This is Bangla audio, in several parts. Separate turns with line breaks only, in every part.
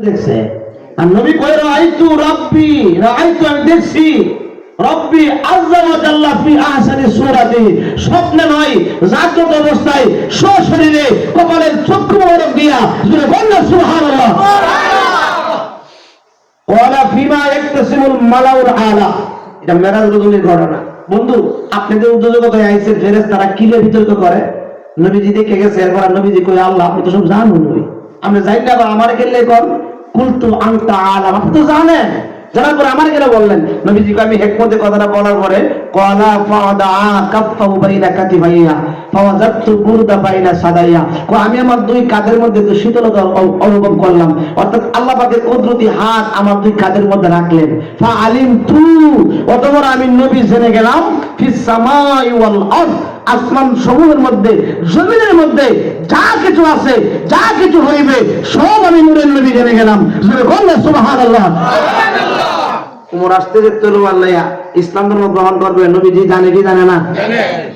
দেখছে আর নবী কয় রাআইতু রাব্বি রাআইতু আমি দেখছি রব্বি আযজা ওয়া জাল্লা ফি আহসানি সূরাতি স্বপ্নে নয় জাগ্রত অবস্থায় সশরীরে কপালের চক্ষু মোবারক দিয়া জোরে বলেন সুবহানাল্লাহ ওয়ালা ফিমা ইয়াকতাসিমুল মালাউল আলা এটা মেরাজ রজনীর ঘটনা বন্ধু আপনি যে উদ্যোগতায় আইছেন ফেরেশতারা কিলে বিতর্ক করে নবীজি দেখে গেছে এরপর নবীজি কই আল্লাহ আপনি তো সব জানেন নই আমি যাই না আবার আমারে কেলে কোন কুলতু আনতা আলাম আপনি তো জানেন জানার পরে আমার কেন বললেন নবীজি আমি হিকমতে কথাটা বলার পরে ক্বালা ফাদা কাফফাউ বাইনা কাতিফাইয়া ফাওয়াজাতু বুরদা বাইনা সাদাইয়া আমি আমার দুই কাঁধের মধ্যে একটু শীতলতা অনুভব করলাম অর্থাৎ আল্লাহ পাকের কুদরতি হাত আমার দুই কাঁধের মধ্যে রাখলেন ফা আলিমতু অতঃপর আমি নবী জেনে গেলাম ফিস সামাই ওয়াল আরদ আসমান সমূহের মধ্যে জমিনের মধ্যে যা কিছু আছে যা কিছু হইবে সব আমি নূরের নবী জেনে গেলাম জোরে বলেন সুবহানাল্লাহ উমর আসতে যে তলোয়ার লইয়া ইসলাম ধর্ম গ্রহণ করবে নবীজি জানে কি জানে না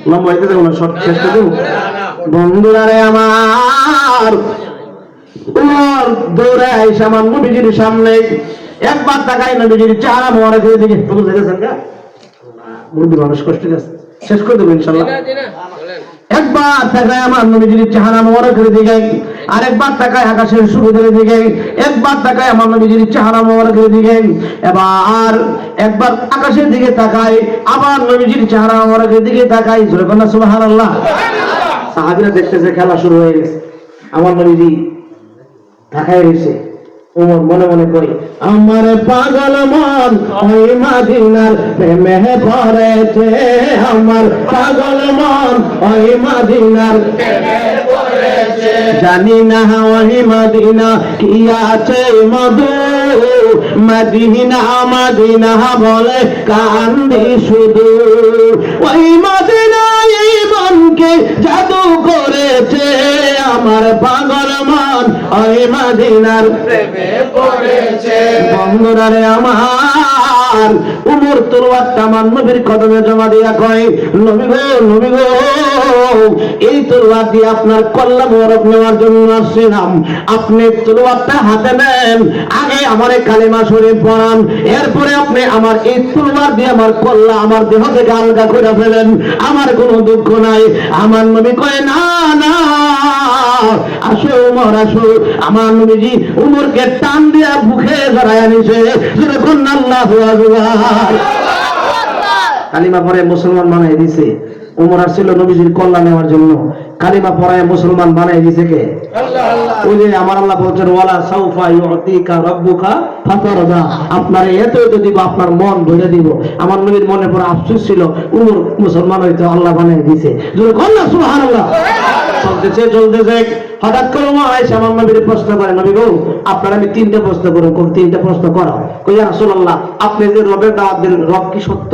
লম্বা হইতে দেব না শর্ট শেষ করে দেব বন্ধুরা রে আমার উমর দৌড়ে আইসা আমার নবীজির সামনে একবার তাকায় নবীজির চেহারা মোবারক দিকে বুঝতে গেছেন না মুরব্বি মানুষ কষ্ট গেছে শেষ করে দেব ইনশাআল্লাহ একবার তাকায় আমার নবীজির চেহারা মোবারকের দিকে আরেকবার তাকায় আকাশের সূর্যের দিকে একবার তাকায় আমার নবীজির চেহারা মোবারকের দিকে এবার একবার আকাশের দিকে তাকায় আবার নবীজির চেহারা মোবারকের দিকে তাকায় জোরে বলেন সুবহানাল্লাহ সাহাবীরা দেখতেছে খেলা শুরু হয়ে গেছে আমার নবীজি তাকায় রইছে উমর মনে মনে কই আমার পাগল মন ওই মদিনার প্রেমে পড়েছে আমার পাগল মন ওই মদিনার প্রেমে পড়েছে জানি না ওই মদিনা কি আছে মধু মদিনা মদিনা বলে কান্দি শুধু ওই মদিনা এই মনকে জাদু করেছে আমার পাগল মন ওই মদিনার প্রেমে পড়েছে বন্ধুরা রে আমার উমর তলোয়ারটা আমার নবীর কদমে জমা দিয়া কয় নবী গো এই তলোয়ার দিয়ে আপনার কল্যাণ মোবারক নেওয়ার জন্য আসছিলাম আপনি তলোয়ারটা হাতে নেন আগে আমারে কালিমা শরীফ পড়ান এরপরে আপনি আমার এই তলোয়ার দিয়ে আমার কল্যাণ আমার দেহ থেকে আলগা করে ফেলেন আমার কোনো দুঃখ নাই আমার নবী কয় না না আসো উমর আসো আমার নবীজি উমরকে টান দিয়া বুকে জড়ায় আনিছে যখন আল্লাহু আকবার কালিমা পড়ে মুসলমান বানাই দিয়েছে উমর আসছিল নবীজির কল্যাণ নেওয়ার জন্য কালিমা পড়ায় মুসলমান বানাই দিয়েছে কে আল্লাহ ওই যে আমার আল্লাহ বলেন ওয়ালা সাউফা ইউতিকা রাব্বুকা ফাতারদা আপনার এত দিব আপনার মন ভরে দিব আমার নবীর মনে পড়ে আফসোস ছিল উমর মুসলমান হইতো আল্লাহ বানাই দিয়েছে যখন আল্লাহ সুবহানাল্লাহ চলতেছে হঠাৎ করে আয়েশা আমার নবীর প্রশ্ন করে নবী গো আপনার আমি তিনটা প্রশ্ন করব তিনটা প্রশ্ন করা কই ইয়া রাসূলুল্লাহ আপনি যে রবের দাওয়াত দিলেন রব কি সত্য